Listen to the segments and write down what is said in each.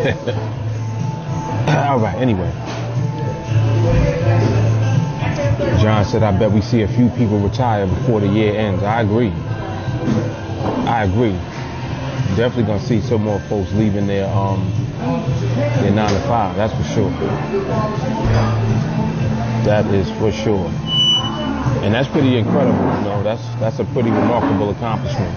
All right, anyway. John said, I bet we see a few people retire before the year ends. I agree. Definitely gonna see some more folks leaving their 9 to 5. That's for sure. That is for sure. And that's pretty incredible, you know. That's a pretty remarkable accomplishment.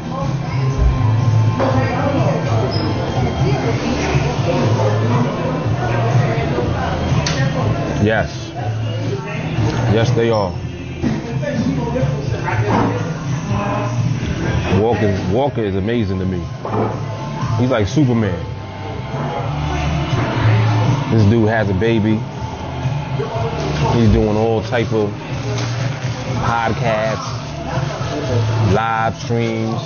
Yes. Yes, they are. Walker is amazing to me. He's like Superman. This dude has a baby. He's doing all type of podcasts, live streams.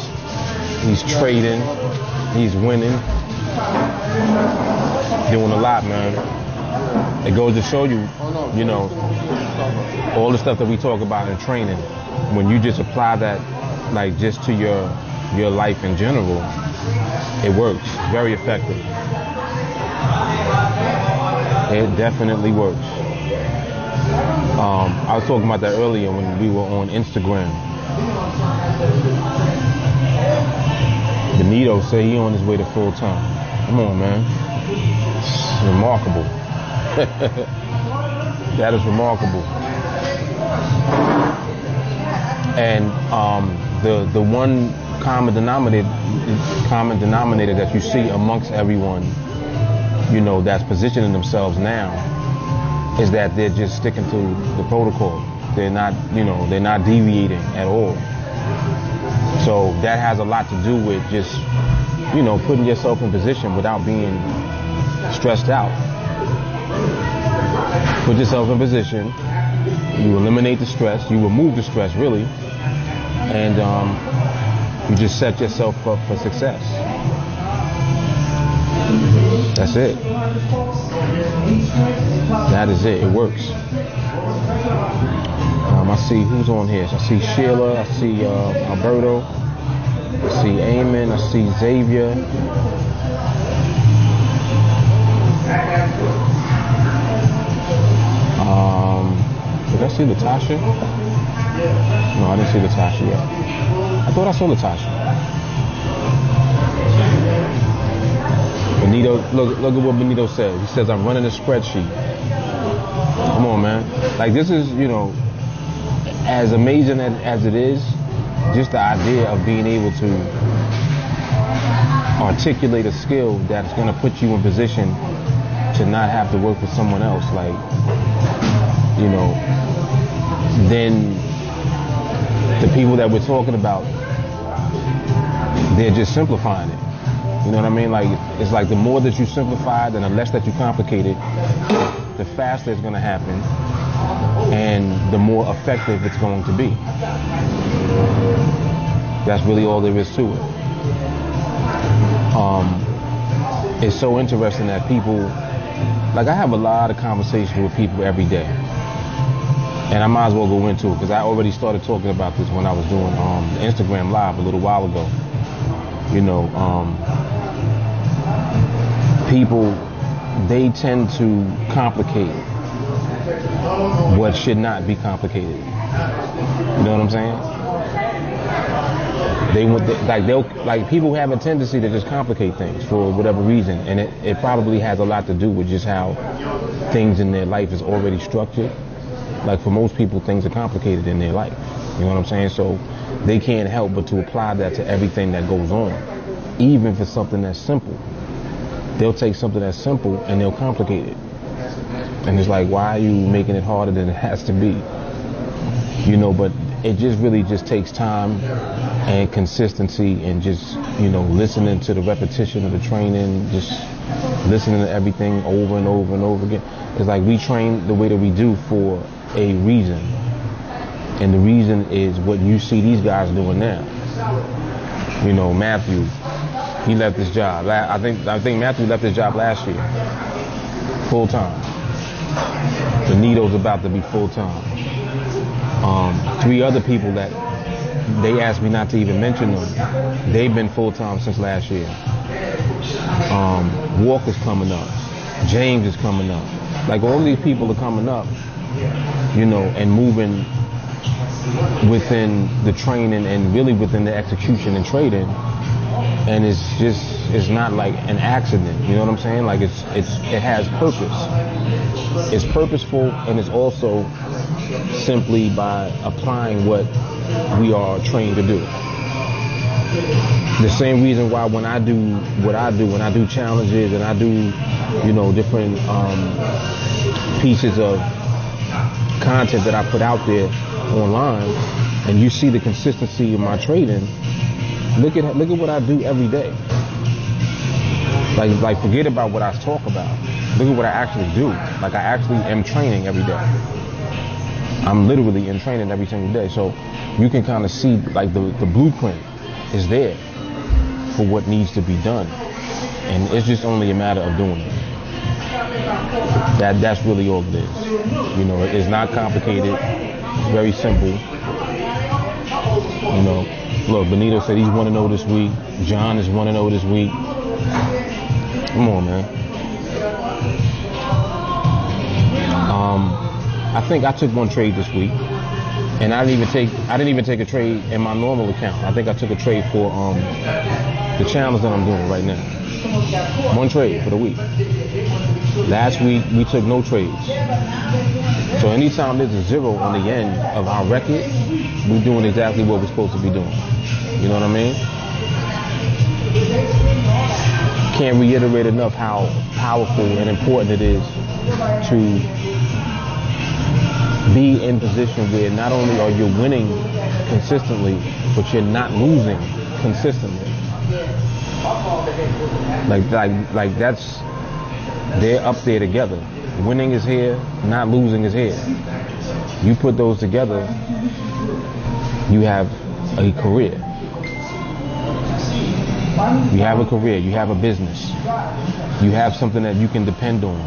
He's trading. He's winning. Doing a lot, man. It goes to show you, you know, all the stuff that we talk about in training. When you just apply that, like, just to your life in general, it works. Very effective. It definitely works. I was talking about that earlier when we were on Instagram. Benito said he on his way to full time. Come on, man. It's remarkable. That is remarkable. And the one common denominator that you see amongst everyone, you know, that's positioning themselves now, is that they're just sticking to the protocol. They're not, you know, they're not deviating at all. So that has a lot to do with just, you know, putting yourself in position without being stressed out. Put yourself in position. You eliminate the stress. You remove the stress, really, and you just set yourself up for success. That's it. That is it. It works. I see who's on here. I see Sheila. I see Alberto. I see Eamon. I see Xavier. Did I see Latasha? No, I didn't see Latasha yet. I thought I saw Latasha. Benito, look at what Benito said. He says, I'm running a spreadsheet. Come on, man. Like, this is, you know, as amazing as it is, just the idea of being able to articulate a skill that's going to put you in position to not have to work with someone else. Like, you know, then the people that we're talking about, they're just simplifying it. You know what I mean? Like, it's like the more that you simplify it and the less that you complicate it, the faster it's going to happen and the more effective it's going to be. That's really all there is to it. It's so interesting that people, like, I have a lot of conversations with people every day. And I might as well go into it because I already started talking about this when I was doing the Instagram Live a little while ago. You know, people, they tend to complicate what should not be complicated. You know what I'm saying? People have a tendency to just complicate things for whatever reason, and it probably has a lot to do with just how things in their life is already structured. Like, for most people, things are complicated in their life. You know what I'm saying? So they can't help but to apply that to everything that goes on, even for something that's simple. They'll take something that's simple and they'll complicate it. And it's like, why are you making it harder than it has to be? You know, but it just really just takes time and consistency and just, you know, listening to the repetition of the training, just listening to everything over and over and over again. It's like we train the way that we do for a reason. And the reason is what you see these guys doing now. You know, Matthew, he left his job. I think Matthew left his job last year, full time. Benito's about to be full time. 3 other people that they asked me not to even mention them, they've been full time since last year. Walker's coming up. James is coming up. Like all these people are coming up, you know, and moving within the training and really within the execution and trading. And it's not like an accident, you know what I'm saying? Like it has purpose. It's purposeful, and it's also simply by applying what we are trained to do. The same reason why when I do what I do, when I do challenges and I do, you know, different pieces of content that I put out there online, and you see the consistency of my trading. Look at what I do every day. Like forget about what I talk about. Look at what I actually do. Like I actually am training every day. I'm literally in training every single day. So you can kind of see like the blueprint is there for what needs to be done, and it's just only a matter of doing it. That's really all it is. You know, it's not complicated. It's very simple. You know, look, Benito said he's 1-0 this week. John is 1-0 this week. Come on, man. I think I took one trade this week, and I didn't even take a trade in my normal account. I think I took a trade for the challenge that I'm doing right now. One trade for the week. Last week we took no trades. So anytime there's a zero on the end of our record, we're doing exactly what we're supposed to be doing. You know what I mean? Can't reiterate enough how powerful and important it is to be in position where not only are you winning consistently, but you're not losing consistently. Like that's, they're up there together. Winning is here, not losing is here. You put those together, you have a career. You have a career, you have a business. You have something that you can depend on,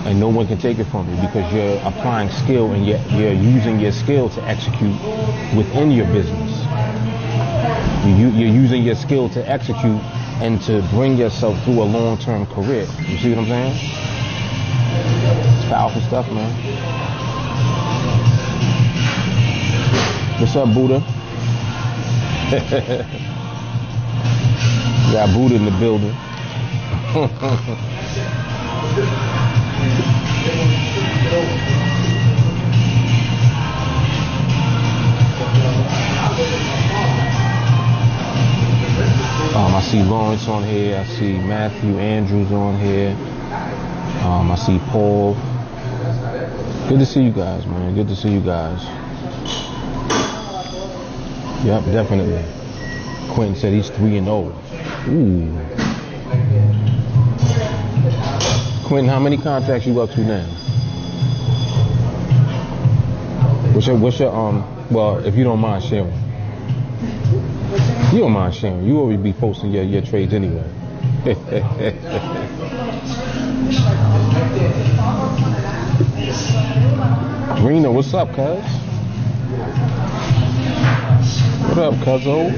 and no one can take it from you because you're applying skill and you're using your skill to execute within your business. You're using your skill to execute and to bring yourself through a long-term career. You see what I'm saying? It's powerful stuff, man. What's up, Buddha? We got Buddha in the building. I see Lawrence on here. I see Matthew Andrews on here. I see Paul. Good to see you guys, man. Good to see you guys. Yep, definitely. Quentin said he's 3-0. Ooh. Quentin, how many contracts you up to now? What's your well, if you don't mind sharing. You don't mind sharing. You always be posting your trades anyway. Rena, what's up, cuz? What up, cuzzo?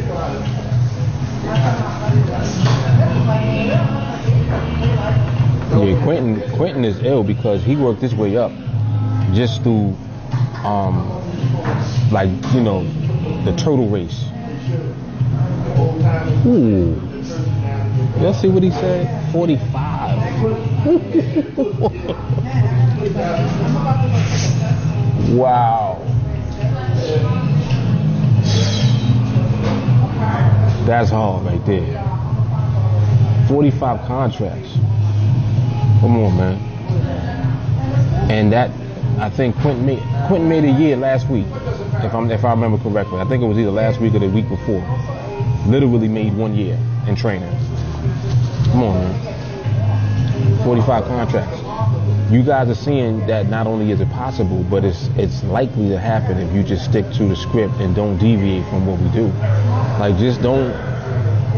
Yeah, Quentin is ill because he worked his way up just through, like, you know, the turtle race. Ooh. Y'all see what he said? 45. Wow. That's hard right there. 45 contracts. Come on, man. And that, I think Quentin made a year last week, if I remember correctly. I think it was either last week or the week before. Literally made 1 year in training. Come on, man. 45 contracts. You guys are seeing that not only is it possible, but it's likely to happen if you just stick to the script and don't deviate from what we do. Like, just don't,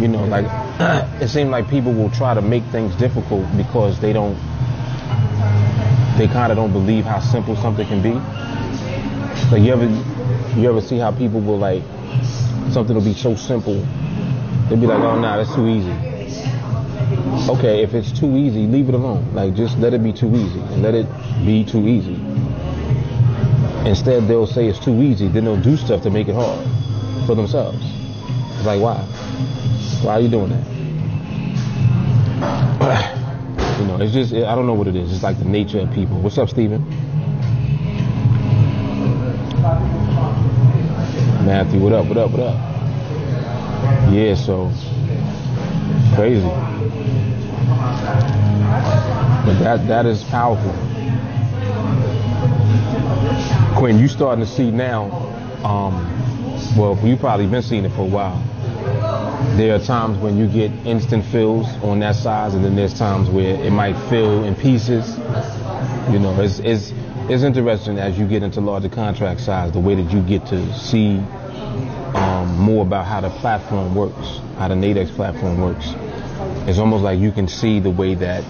you know, like, it seems like people will try to make things difficult because they kind of don't believe how simple something can be. Like, you ever see how people will, like, something will be so simple, they'll be like, oh, nah, that's too easy. Okay, if it's too easy, leave it alone. Like, just let it be too easy and let it be too easy. Instead, they'll say it's too easy, then they'll do stuff to make it hard for themselves. It's like, why? Why are you doing that? You know, it's just, I don't know what it is. It's like the nature of people. What's up, Steven? Matthew, what up, what up, what up? Yeah, so, crazy. But that is powerful. Quinn, you starting to see now, well, you've probably been seeing it for a while. There are times when you get instant fills on that size, and then there's times where it might fill in pieces. You know, it's interesting as you get into larger contract size, the way that you get to see more about how the platform works, how the NADEX platform works. It's almost like you can see the way that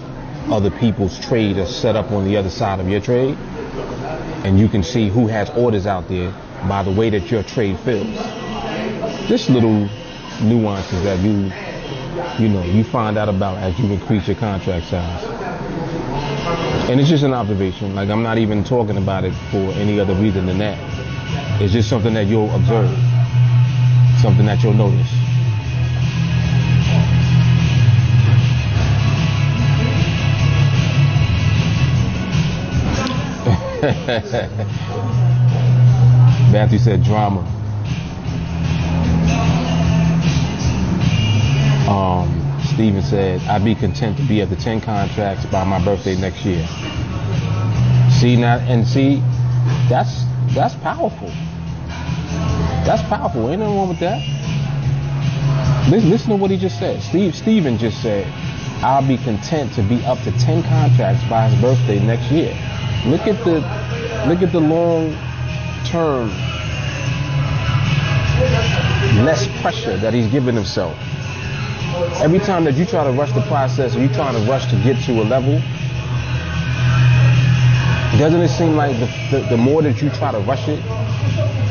other people's trade is set up on the other side of your trade, and you can see who has orders out there by the way that your trade fills. Just little nuances that you find out about as you increase your contract size. And it's just an observation. Like, I'm not even talking about it for any other reason than that. It's just something that you'll observe, something that you'll notice. Matthew said drama. Steven said, I'd be content to be at the 10 contracts by my birthday next year. See, now, and see, that's powerful. That's powerful. Ain't nothing wrong with that. Listen to what he just said. Steven just said, I'll be content to be up to 10 contracts by his birthday next year. Look at the long term, less pressure that he's giving himself. Every time that you try to rush the process, or you trying to rush to get to a level, doesn't it seem like the more that you try to rush it,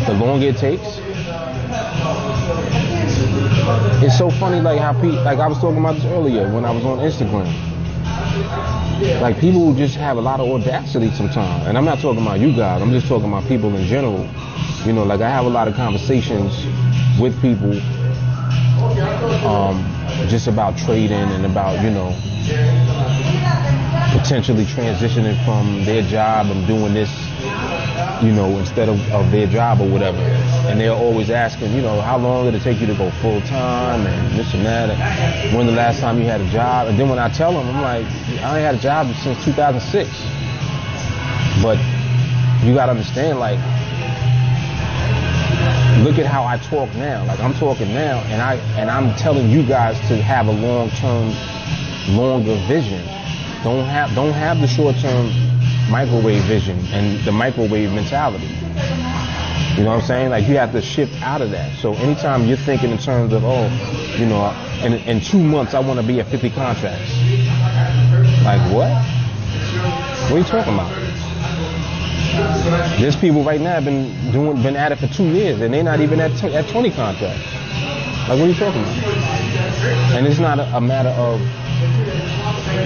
the longer it takes? It's so funny, like how like I was talking about this earlier when I was on Instagram. Like, people just have a lot of audacity sometimes, and I'm not talking about you guys. I'm just talking about people in general. You know, like, I have a lot of conversations with people, just about trading and about, you know, potentially transitioning from their job and doing this, you know, instead of their job or whatever. And they're always asking, you know, how long did it take you to go full time and this and that, and when the last time you had a job? And then when I tell them, I'm like, I ain't had a job since 2006. But you gotta understand, like, look at how I talk now. Like, I'm talking now, and I'm telling you guys to have a long-term, longer vision. Don't have the short-term microwave vision and the microwave mentality. You know what I'm saying? Like, you have to shift out of that. So anytime you're thinking in terms of, oh, you know, in 2 months I want to be at 50 contracts. Like, what? What are you talking about? There's people right now been at it for 2 years, and they're not even at 20 contracts. Like, what are you talking about? And it's not a matter of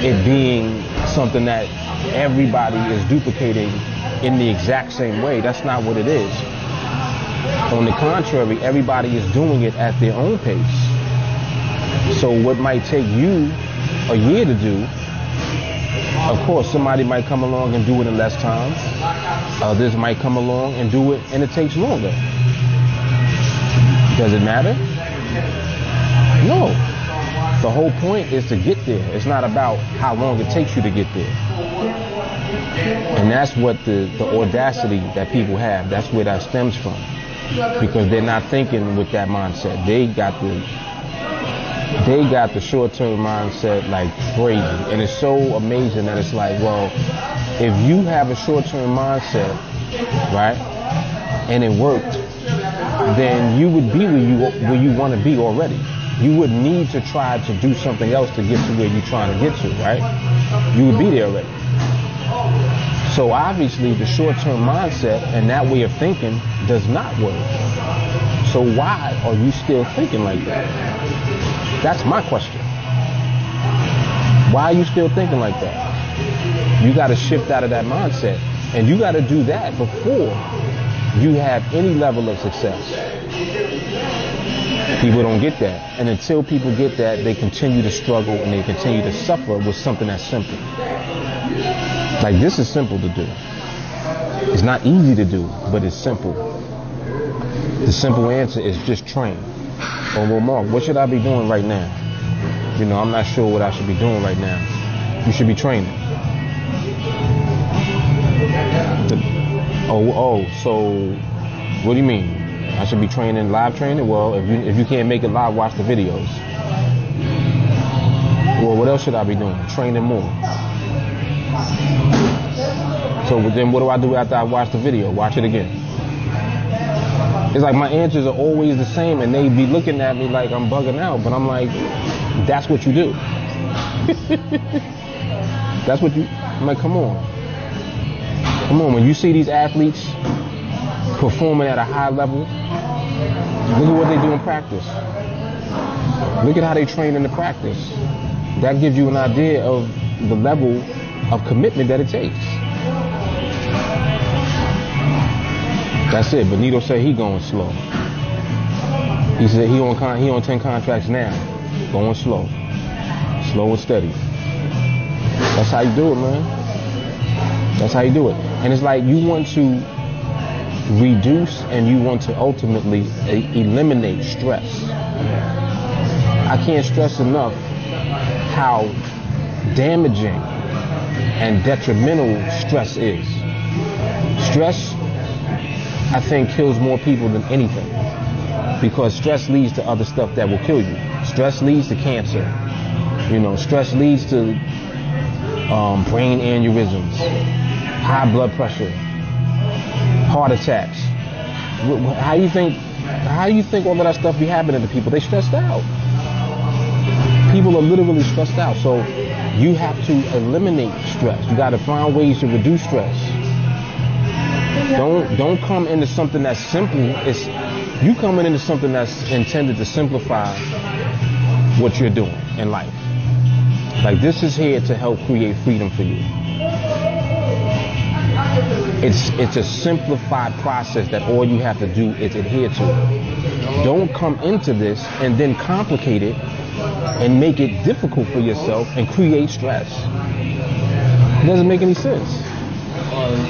it being something that everybody is duplicating in the exact same way. That's not what it is. On the contrary, everybody is doing it at their own pace. So what might take you a year to do, of course, somebody might come along and do it in less time. Others might come along and do it, and it takes longer. Does it matter? No. The whole point is to get there. It's not about how long it takes you to get there. And that's what the audacity that people have, that's where that stems from. Because they're not thinking with that mindset. They got the short-term mindset like crazy. And it's so amazing that it's like, well, if you have a short-term mindset, right, and it worked, then you would be where you want to be already. You wouldn't need to try to do something else to get to where you're trying to get to, right? You would be there already. So obviously the short-term mindset and that way of thinking does not work. So why are you still thinking like that? That's my question. Why are you still thinking like that? You got to shift out of that mindset. And you got to do that before you have any level of success. People don't get that. And until people get that, they continue to struggle and they continue to suffer with something that's simple. Like, this is simple to do. It's not easy to do, but it's simple. The simple answer is just train. Oh, well, Mark, what should I be doing right now? You know, I'm not sure what I should be doing right now. You should be training. So what do you mean? I should be training, live training? Well, if you can't make it live, watch the videos. Well, what else should I be doing? Training more. So then what do I do after I watch the video? Watch it again. It's like my answers are always the same, and they be looking at me like I'm bugging out, but I'm like, that's what you do. That's what I'm like, come on. Come on, when you see these athletes performing at a high level, look at what they do in practice. Look at how they train in the practice. That gives you an idea of the level of commitment that it takes. That's it. Benito said he going slow. He said he on 10 contracts now, going slow and steady. That's how you do it, man. That's how you do it. And it's like you want to reduce and you want to ultimately eliminate stress. I can't stress enough how damaging and detrimental stress is. Stress, I think, kills more people than anything, because stress leads to other stuff that will kill you. Stress leads to cancer. You know, stress leads to brain aneurysms, high blood pressure, heart attacks. How do you think all of that stuff be happening to people? They stressed out. People are literally stressed out. So you have to eliminate stress. You got to find ways to reduce stress. Don't come into something that's simple. You coming into something that's intended to simplify what you're doing in life. Like, this is here to help create freedom for you. It's a simplified process that all you have to do is adhere to. Don't come into this and then complicate it and make it difficult for yourself and create stress. It doesn't make any sense.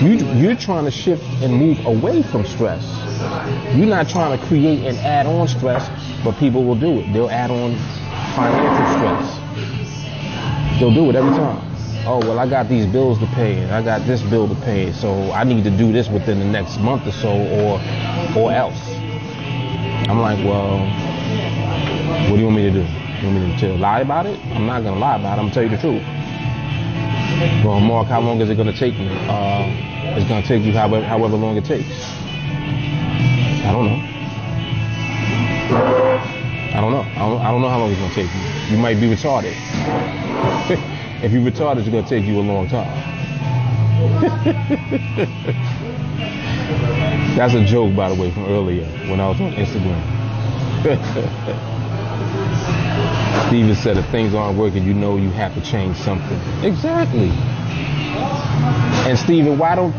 You're trying to shift and move away from stress. You're not trying to create and add on stress, but people will do it. They'll add on financial stress. They'll do it every time. Oh, well, I got these bills to pay, and I got this bill to pay, so I need to do this within the next month or so, or else. I'm like, well, what do you want me to do? You want me to lie about it? I'm not going to lie about it. I'm going to tell you the truth. Well, Mark, how long is it going to take me? It's going to take you however long it takes. I don't know. I don't know how long it's going to take you. You might be retarded. If you're retarded, it's going to take you a long time. That's a joke, by the way, from earlier when I was on Instagram. Steven said if things aren't working, you know you have to change something. Exactly. And Steven, I don't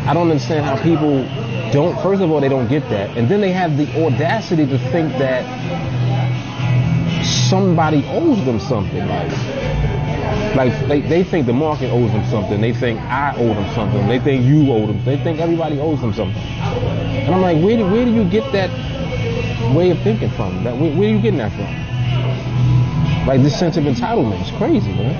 understand how people don't, first of all, they don't get that. And then they have the audacity to think that somebody owes them something. Like they think the market owes them something. They think I owe them something. They think you owe them. They think everybody owes them something. And I'm like, where do you get that way of thinking from? Where are you getting that from? Like, this sense of entitlement is crazy, man.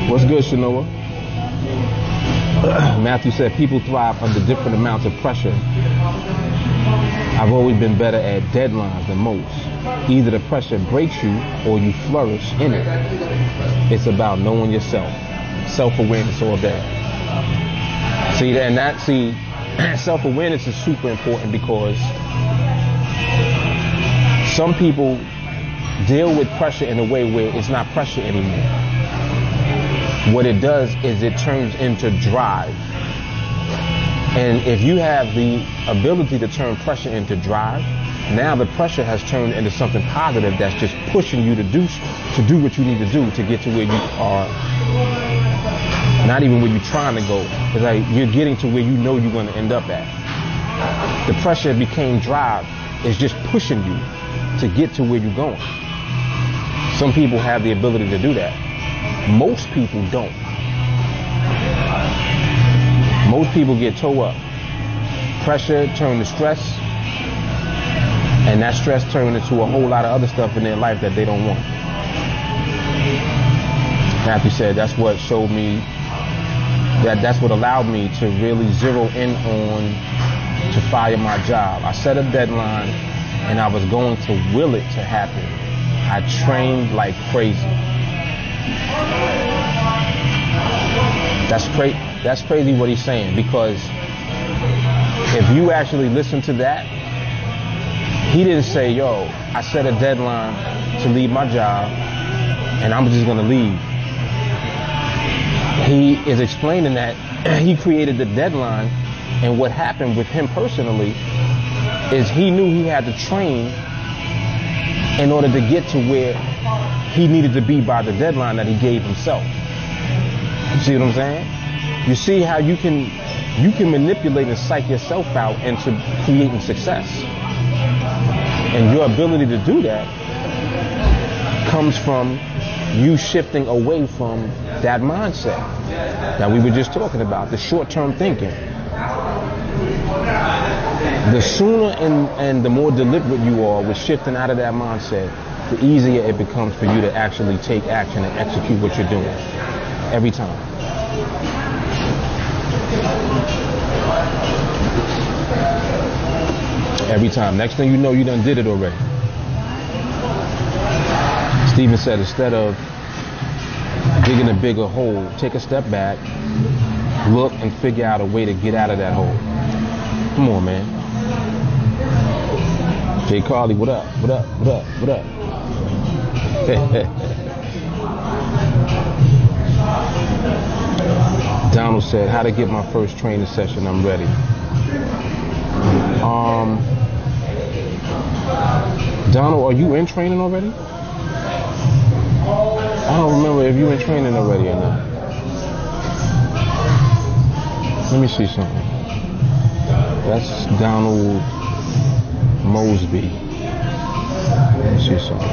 What's good, Shanoa? Matthew said people thrive under different amounts of pressure. I've always been better at deadlines than most. Either the pressure breaks you or you flourish in it. It's about knowing yourself. Self-awareness all day. Self-awareness is super important, because some people deal with pressure in a way where it's not pressure anymore. What it does is it turns into drive. And if you have the ability to turn pressure into drive, now the pressure has turned into something positive that's just pushing you to do what you need to do to get to where you are. Not even where you're trying to go. It's like you're getting to where you know you're going to end up at. The pressure became drive. It's just pushing you to get to where you're going. Some people have the ability to do that. Most people don't. Most people get towed up. Pressure turned to stress, and that stress turned into a whole lot of other stuff in their life that they don't want. Matthew said that's what showed me, that's what allowed me to really zero in on to fire my job. I set a deadline, and I was going to will it to happen. I trained like crazy. That's crazy what he's saying, because if you actually listen to that, he didn't say, yo, I set a deadline to leave my job and I'm just going to leave. He is explaining that he created the deadline, and what happened with him personally is he knew he had to train in order to get to where he needed to be by the deadline that he gave himself. You see what I'm saying? You see how you can manipulate and psych yourself out into creating success. And your ability to do that comes from you shifting away from that mindset that we were just talking about, the short-term thinking. The sooner and the more deliberate you are with shifting out of that mindset, the easier it becomes for you to actually take action and execute what you're doing every time. Every time. Next thing you know, you done did it already. Stephen said, instead of digging a bigger hole, take a step back, look, and figure out a way to get out of that hole. Come on, man. Jay Carly, what up? What up? What up? What up? Donald said, how to get my first training session, I'm ready. Donald, are you in training already? I don't remember if you in training already or not. Let me see something. That's Donald Mosby. Let me see something.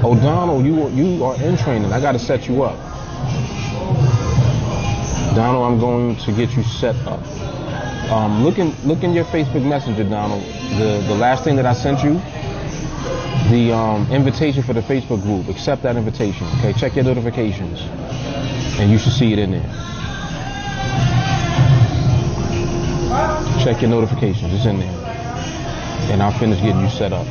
Oh, Donald, you are in training. I got to set you up. Donald, I'm going to get you set up. Look in your Facebook Messenger, Donald. The last thing that I sent you, the invitation for the Facebook group. Accept that invitation. Okay, check your notifications, and you should see it in there. Check your notifications. It's in there, and I'll finish getting you set up.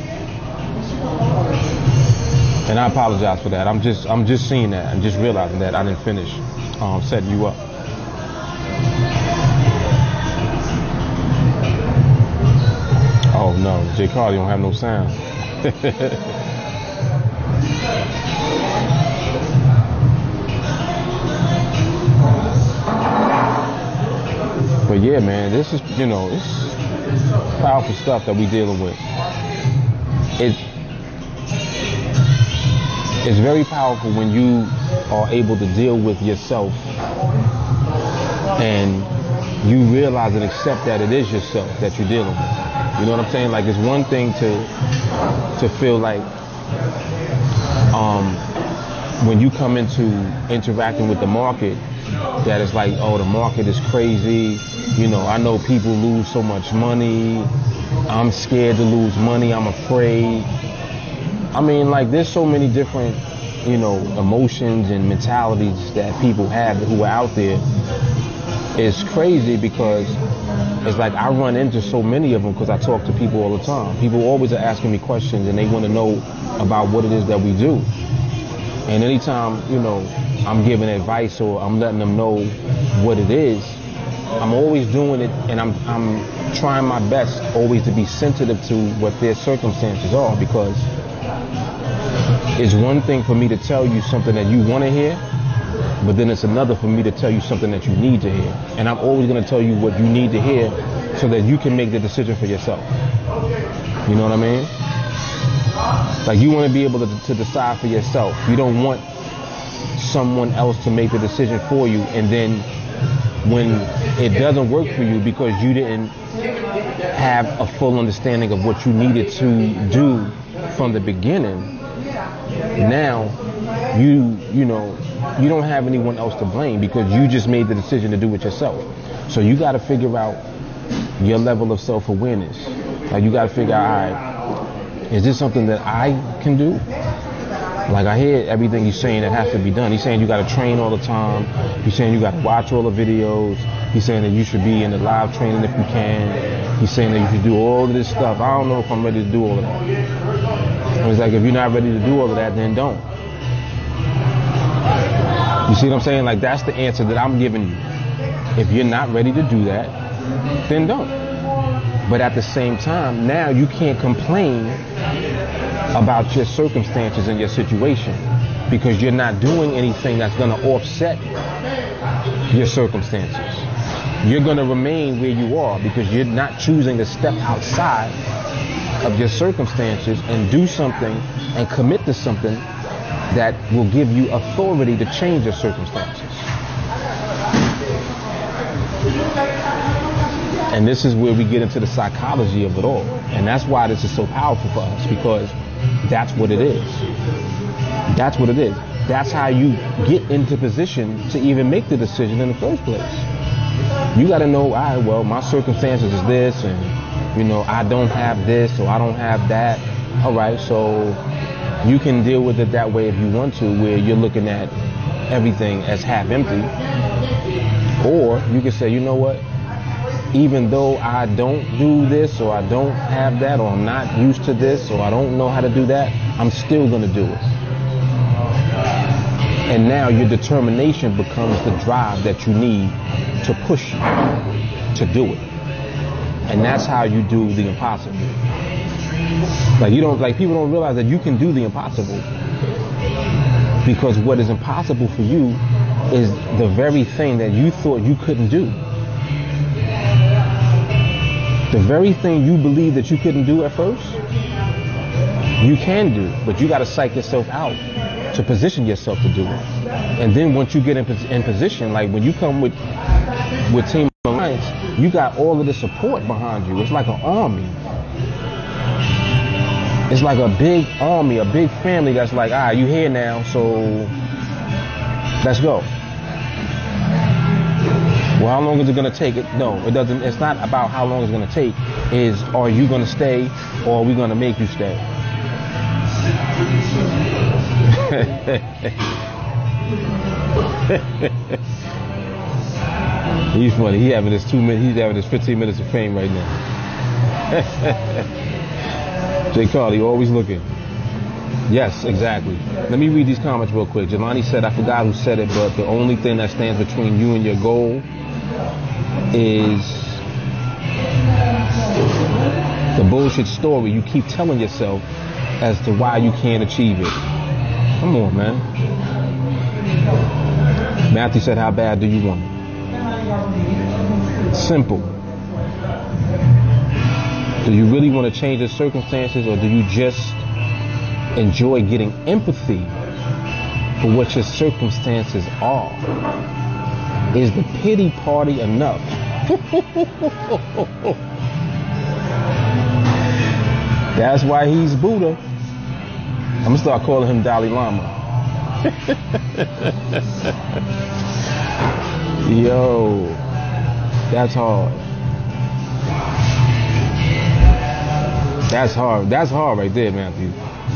And I apologize for that. I'm just seeing that. I'm just realizing that I didn't finish setting you up. Oh no, Jay Carly don't have no sound. But yeah, man, this is, it's powerful stuff that we're dealing with. It's very powerful when you are able to deal with yourself and you realize and accept that it is yourself that you're dealing with. You know what I'm saying? Like, it's one thing to feel like when you come into interacting with the market, that it's like, oh, the market is crazy. I know people lose so much money. I'm scared to lose money. I'm afraid. I mean, like, there's so many different, emotions and mentalities that people have who are out there. It's crazy because it's like I run into so many of them because I talk to people all the time. People always are asking me questions and they want to know about what it is that we do. And anytime, I'm giving advice or I'm letting them know what it is, I'm always doing it, and I'm trying my best always to be sensitive to what their circumstances are, because it's one thing for me to tell you something that you want to hear, But then it's another for me to tell you something that you need to hear. And I'm always going to tell you what you need to hear so that you can make the decision for yourself. You know what I mean? Like, you want to be able to decide for yourself. You don't want someone else to make the decision for you, and then when it doesn't work for you because you didn't have a full understanding of what you needed to do from the beginning, now you don't have anyone else to blame because you just made the decision to do it yourself. So you got to figure out your level of self-awareness. Like, you got to figure out, all right, is this something that I can do? Like, I hear everything he's saying that has to be done. He's saying you got to train all the time. He's saying you got to watch all the videos. He's saying that you should be in the live training if you can. He's saying that you should do all of this stuff. I don't know if I'm ready to do all of that. And it's like, if you're not ready to do all of that, then don't. You see what I'm saying? Like, that's the answer that I'm giving you. If you're not ready to do that, then don't. But at the same time, now you can't complain about your circumstances and your situation because you're not doing anything that's going to offset your circumstances. You're going to remain where you are because you're not choosing to step outside of your circumstances and do something and commit to something that will give you authority to change your circumstances. And this is where we get into the psychology of it all. And that's why this is so powerful for us, because that's what it is. That's what it is. That's how you get into position to even make the decision in the first place. You got to know, all right, well, my circumstances is this, and, you know, I don't have this, or I don't have that. All right, so you can deal with it that way if you want to, where you're looking at everything as half empty. Or you can say, you know what? Even though I don't do this, or I don't have that, or I'm not used to this, or I don't know how to do that, I'm still going to do it. And now your determination becomes the drive that you need to push you to do it. And that's how you do the impossible. Like, people don't realize that you can do the impossible, because what is impossible for you is the very thing that you thought you couldn't do. The very thing you believe that you couldn't do at first, you can do, but you got to psych yourself out to position yourself to do it. And then once you get in position, like when you come with TeamAlliance, you got all of the support behind you. It's like an army. It's like a big army, a big family that's like, all right, you here now, so let's go. Well, how long is it going to take? No, it doesn't. It's not about how long it's going to take. Is, are you going to stay, or are we going to make you stay? He's funny. He's having his 15 minutes of fame right now. Jay Carly, always looking. Yes, exactly. Let me read these comments real quick. Jelani said, I forgot who said it, but the only thing that stands between you and your goal is the bullshit story you keep telling yourself as to why you can't achieve it. Come on, man. Matthew said, how bad do you want it? Simple. Do you really want to change the circumstances, or do you just enjoy getting empathy for what your circumstances are? Is the pity party enough? That's why he's Buddha. I'm gonna start calling him Dalai Lama. Yo, that's hard. That's hard. That's hard right there, Matthew.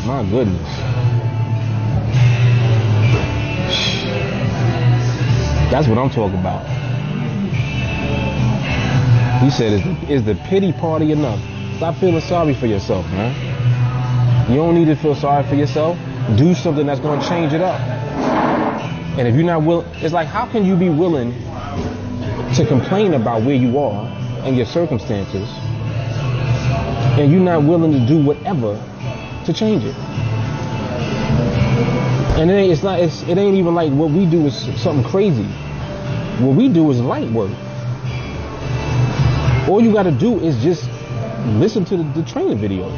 My goodness. That's what I'm talking about. He said, is the pity party enough? Stop feeling sorry for yourself, man. You don't need to feel sorry for yourself. Do something that's going to change it up. And if you're not willing, it's like, how can you be willing to complain about where you are and your circumstances, and you're not willing to do whatever to change it? And it ain't even like what we do is something crazy. What we do is light work. All you got to do is just listen to the training videos.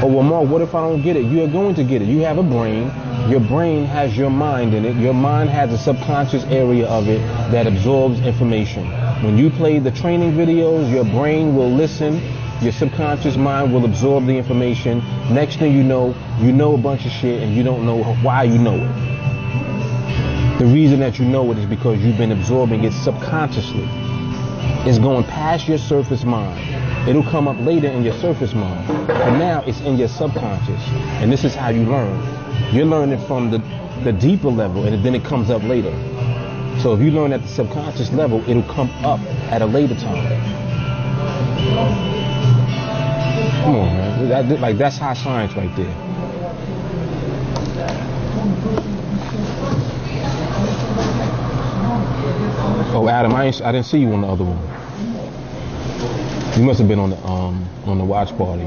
Oh, well, Mark, what if I don't get it? You are going to get it. You have a brain. Your brain has your mind in it. Your mind has a subconscious area of it that absorbs information. When you play the training videos, your brain will listen. Your subconscious mind will absorb the information. Next thing you know a bunch of shit and you don't know why you know it. The reason that you know it is because you've been absorbing it subconsciously. It's going past your surface mind. It'll come up later in your surface mind. But now it's in your subconscious. And this is how you learn. You're learning from the deeper level, and then it comes up later. So if you learn at the subconscious level, it'll come up at a later time. Come on, man. That's high science right there. Oh, Adam, I didn't see you on the other one. You must have been on the watch party.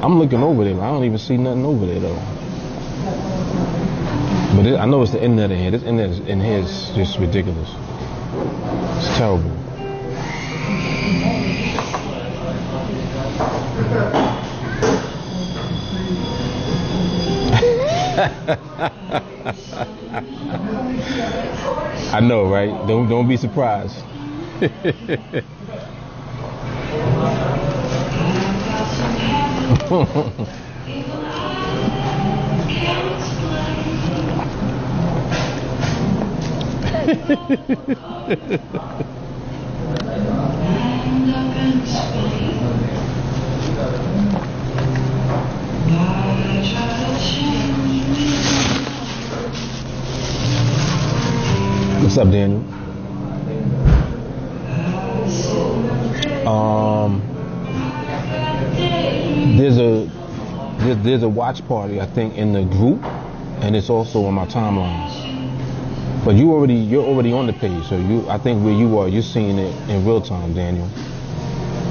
I'm looking over there. I don't even see nothing over there though. But I know it's the internet in here. This internet in here is just ridiculous. It's terrible. I know, right? Don't be surprised. What's up, Daniel? There's a watch party, I think, in the group, and it's also on my timeline. But you're already on the page, so I think where you are, you're seeing it in real time, Daniel.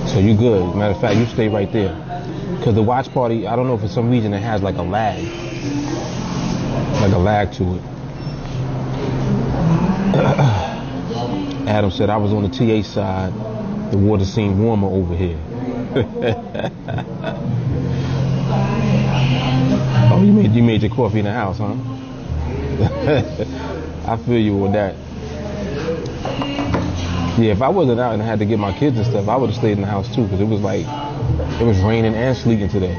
So you're good. Matter of fact, you stay right there, because the watch party, I don't know, for some reason it has like a lag to it. Adam said, I was on the TA side. The water seemed warmer over here. Oh, you made your coffee in the house, huh? I feel you with that. Yeah, if I wasn't out and I had to get my kids and stuff, I would have stayed in the house too, because it was raining and sleeting today.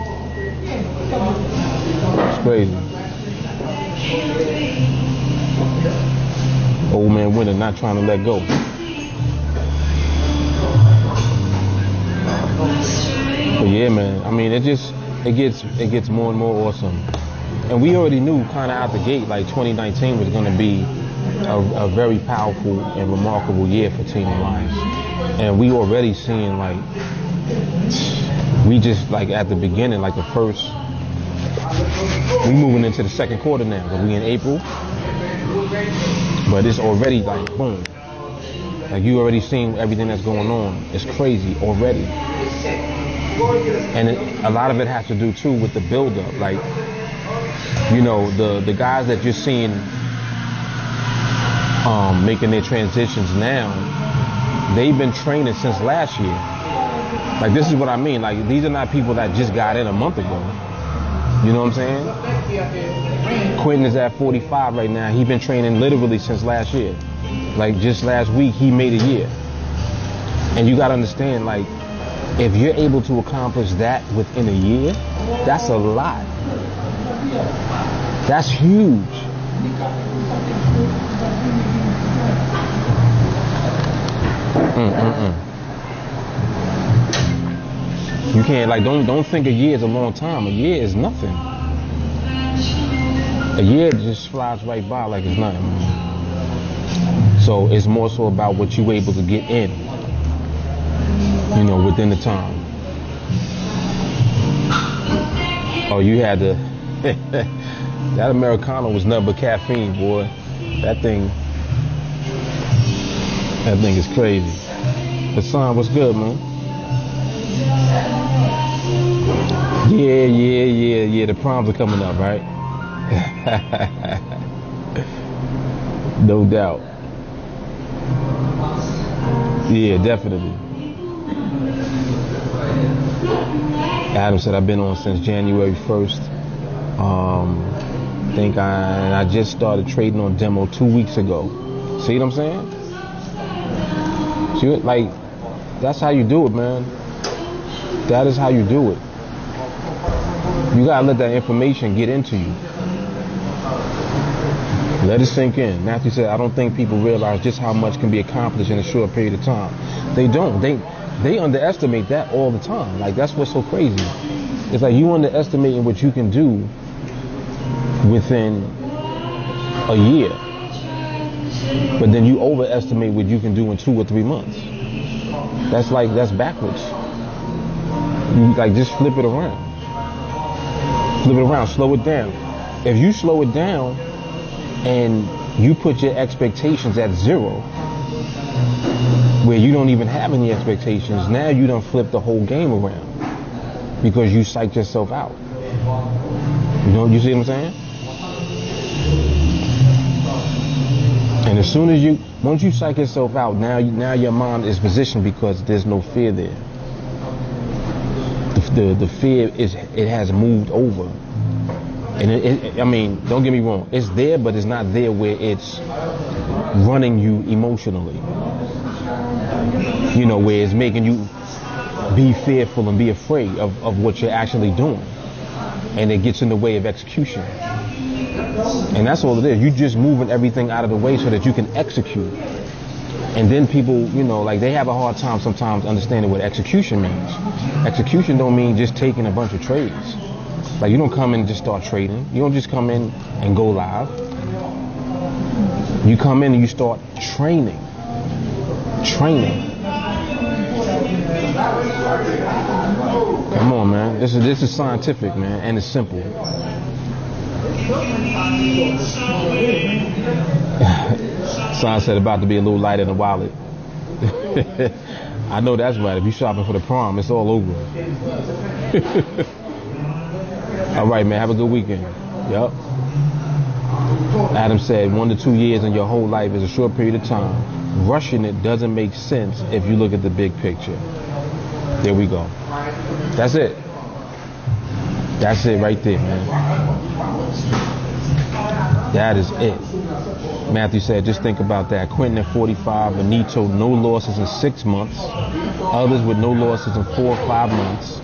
It's crazy. Old man winter not trying to let go. But yeah, man, I mean, it gets more and more awesome. And we already knew kind of out the gate, like 2019 was going to be a very powerful and remarkable year for TeamAlliance. And we already seeing we just at the beginning, the first, we moving into the second quarter now, but we in April. But it's already boom. You already seen everything that's going on. It's crazy already. And a lot of it has to do too with the build-up. The guys that you're seeing making their transitions now, they've been training since last year. This is what I mean. These are not people that just got in a month ago. You know what I'm saying? Quentin is at 45 right now. He's been training literally since last year. Just last week, he made a year. And you got to understand, if you're able to accomplish that within a year, that's a lot. That's huge. You can't, don't think a year is a long time. A year is nothing. A year just flies right by like it's nothing. So it's more so about what you're able to get in, within the time. Oh, you had to, that Americano was nothing but caffeine, boy. That thing is crazy. Hassan, what's good, man? Yeah, the proms are coming up, right? No doubt. Yeah, definitely. Adam said I've been on since January 1st. I just started trading on demo 2 weeks ago. See what I'm saying? See, like, that's how you do it, man. That is how you do it. You gotta let that information get into you. Let it sink in. Matthew said, I don't think people realize just how much can be accomplished in a short period of time. They don't. They underestimate that all the time. Like, that's what's so crazy. It's like you underestimating what you can do within a year, but then you overestimate what you can do in 2 or 3 months. That's backwards. You like just flip it around. Flip it around, slow it down. If you slow it down and you put your expectations at 0, where you don't even have any expectations, now you done flip the whole game around because you psyched yourself out. You see what I'm saying? And as soon as once you psych yourself out, now your mind is positioned because there's no fear there. The fear it has moved over. And I mean, don't get me wrong, it's there, but it's not there where it's running you emotionally. Where it's making you be fearful and be afraid of what you're actually doing. And it gets in the way of execution. And that's all it is. You're just moving everything out of the way so that you can execute. And then people, like they have a hard time sometimes understanding what execution means. Execution don't mean just taking a bunch of trades. Like you don't come in and just start trading. You don't just come in and go live. You come in and you start training. Come on, man. This is scientific, man, and it's simple. Son said about to be a little lighter in the wallet. I know that's right. If you're shopping for the prom, it's all over. All right, man. Have a good weekend. Yup. Adam said 1 to 2 years in your whole life is a short period of time. Rushing it doesn't make sense if you look at the big picture. There we go. That's it. That's it right there, man. That is it. Matthew said, just think about that. Quentin at 45, Benito, no losses in 6 months. Others with no losses in 4 or 5 months.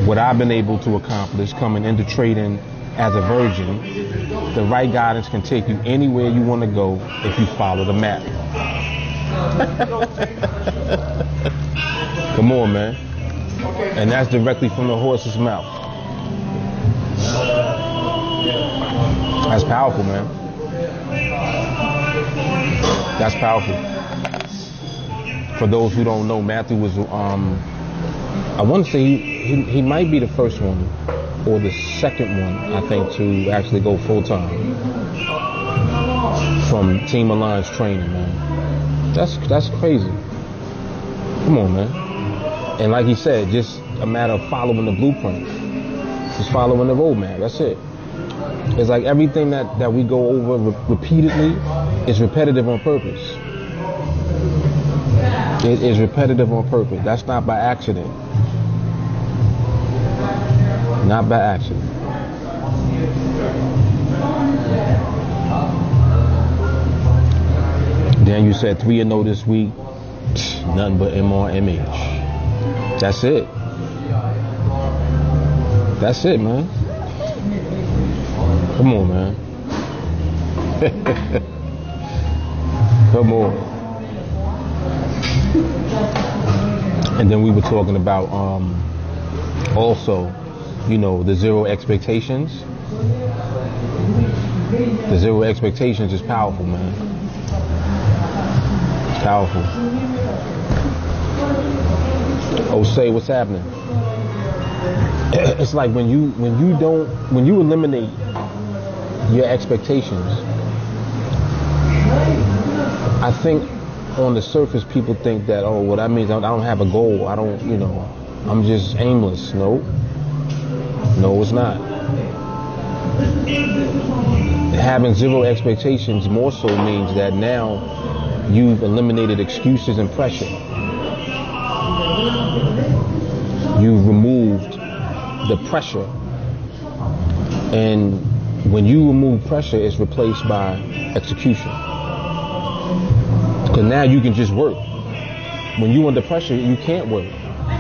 What I've been able to accomplish coming into trading as a virgin, the right guidance can take you anywhere you want to go if you follow the map. Come on, man. And that's directly from the horse's mouth. That's powerful, man. That's powerful. For those who don't know, Matthew was, I want to say he might be the first one or the second one, I think, to actually go full-time from TeamAlliance training, man. That's crazy. Come on, man. And like he said, just a matter of following the blueprint. Just following the roadmap. That's it. It's like everything that we go over repeatedly is repetitive on purpose. It is repetitive on purpose. That's not by accident. Not by accident. Then you said 3-0 this week. Nothing but MRMH. That's it. That's it, man. Come on, man. Come on. And then we were talking about also, the 0 expectations. The 0 expectations is powerful, man. It's powerful. Oh, say what's happening? It's like when you eliminate your expectations, I think on the surface people think that, oh, well, that means I don't have a goal. I don't, I'm just aimless. No, it's not. Having zero expectations more so means that now you've eliminated excuses and pressure. You've removed the pressure. And when you remove pressure, it's replaced by execution. Because now you can just work. When you under pressure, you can't work.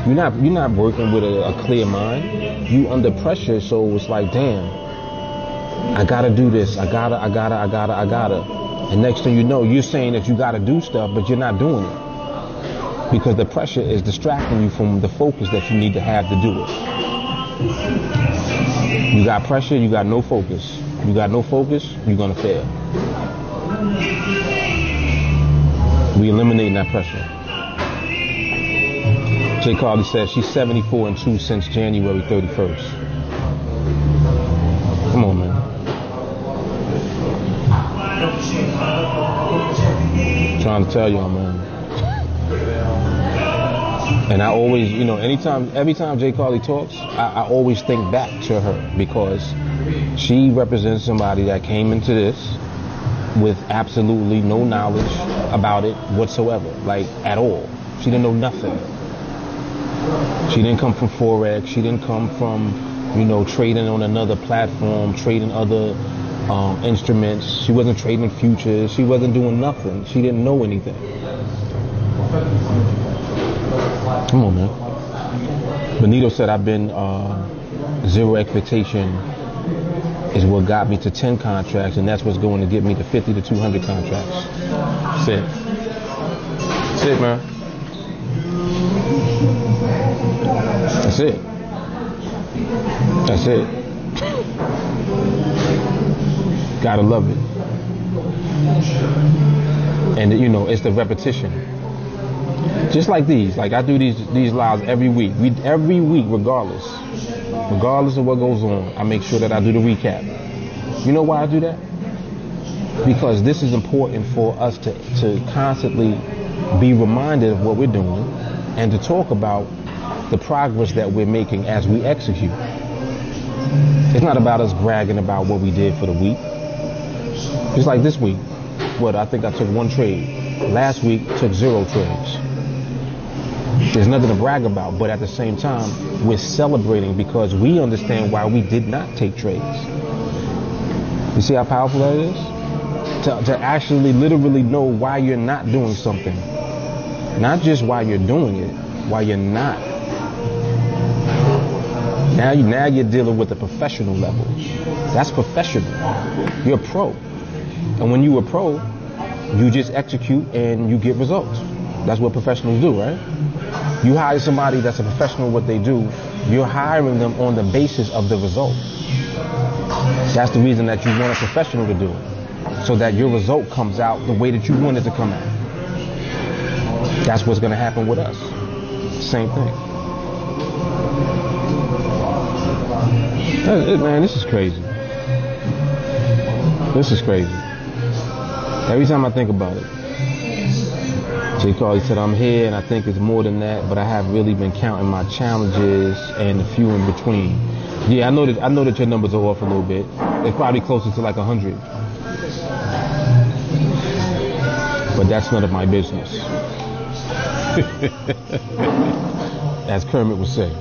You're not working with a clear mind. You under pressure, so it's like, damn, I gotta do this. I gotta. And next thing you know, you're saying that you gotta do stuff, but you're not doing it. Because the pressure is distracting you from the focus that you need to have to do it. You got pressure, you got no focus. You got no focus, you're gonna fail. We eliminating that pressure. Jay Carly says she's 74 and 2 since January 31st. Come on, man. I'm trying to tell y'all, man. And I always, every time Jay Carly talks, I always think back to her, because she represents somebody that came into this with absolutely no knowledge about it whatsoever, like at all. She didn't know nothing. She didn't come from Forex. She didn't come from, trading on another platform, trading other instruments. She wasn't trading futures. She wasn't doing nothing. She didn't know anything. Come on, man. Benito said, I've been zero expectation is what got me to 10 contracts, and that's what's going to get me to 50 to 200 contracts. That's it. That's it, man. That's it. That's it. Gotta love it. And it's the repetition. Just like these. Like I do these lives every week. Every week, regardless of what goes on, I make sure that I do the recap. You know why I do that? Because this is important for us to constantly be reminded of what we're doing and to talk about the progress that we're making as we execute. It's not about us bragging about what we did for the week. Just like this week. I think I took 1 trade. Last week, took 0 trades. There's nothing to brag about, but at the same time, we're celebrating because we understand why we did not take trades. You see how powerful that is? To actually literally know why you're not doing something. Not just why you're doing it, why you're not. Now you're dealing with the professional level. That's professional. You're a pro. And when you're a pro, you just execute and you get results. That's what professionals do, right? You hire somebody that's a professional at what they do, you're hiring them on the basis of the result. That's the reason that you want a professional to do it, so that your result comes out the way that you want it to come out. That's what's going to happen with us. Same thing. Man, this is crazy. This is crazy. Every time I think about it. Jay Carly said, I'm here and I think it's more than that, but I have really been counting my challenges and the few in between. Yeah, I know that your numbers are off a little bit. It's probably closer to like 100. But that's none of my business. As Kermit would say.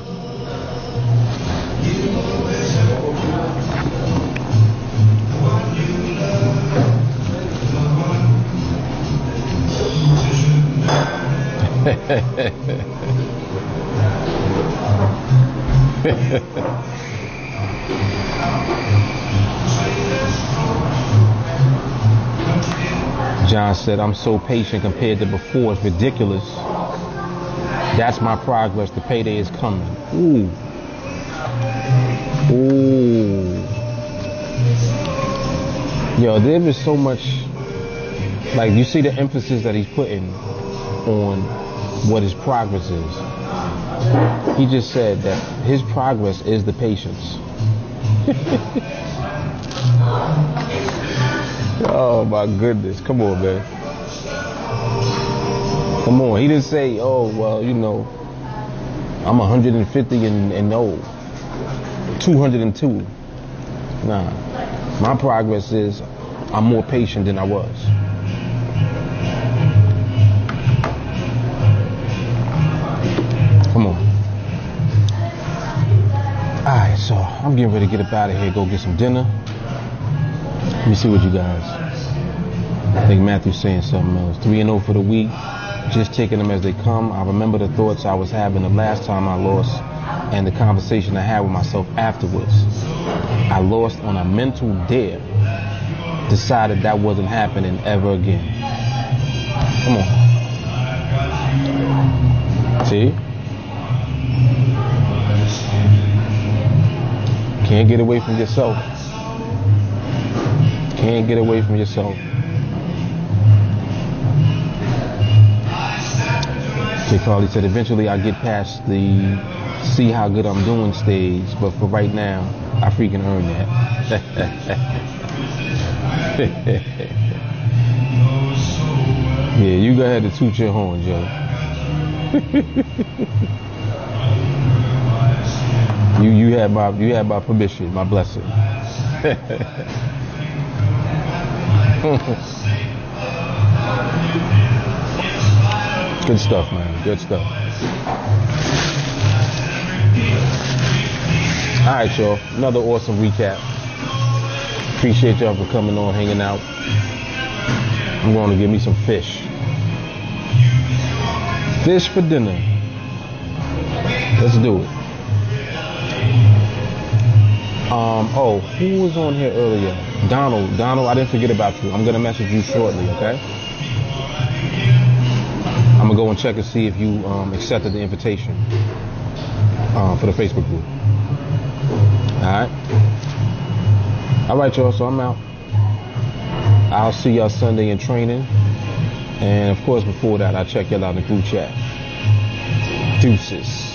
John said, I'm so patient compared to before, it's ridiculous. That's my progress, the payday is coming. Ooh. Ooh. Yo, there is so much, like, you see the emphasis that he's putting on what his progress is. He just said that his progress is the patience. Oh my goodness, come on, man. Come on, he didn't say, oh, well, I'm 150 and no, 202. Nah. My progress is I'm more patient than I was. Come on. Alright, so I'm getting ready to get up out of here, go get some dinner. Let me see what you guys. I think Matthew's saying something else. 3-0 for the week. Just taking them as they come. I remember the thoughts I was having the last time I lost and the conversation I had with myself afterwards. I lost on a mental dare. Decided that wasn't happening ever again. Come on. See? Can't get away from yourself. Can't get away from yourself. Jay Carly said, eventually I'll get past the see how good I'm doing stage, but for right now, I freaking earned that. Yeah, you go ahead and toot your horn, Joe. You had my permission, my blessing. Good stuff, man. Good stuff. All right, y'all. Another awesome recap. Appreciate y'all for coming on, hanging out. I'm going to give me some fish. Fish for dinner. Let's do it. Oh, who was on here earlier? Donald, I didn't forget about you. I'm going to message you shortly, okay? I'm going to go and check and see if you accepted the invitation for the Facebook group. All right, y'all, so I'm out. I'll see y'all Sunday in training. And, of course, before that, I'll check y'all out in the group chat. Deuces.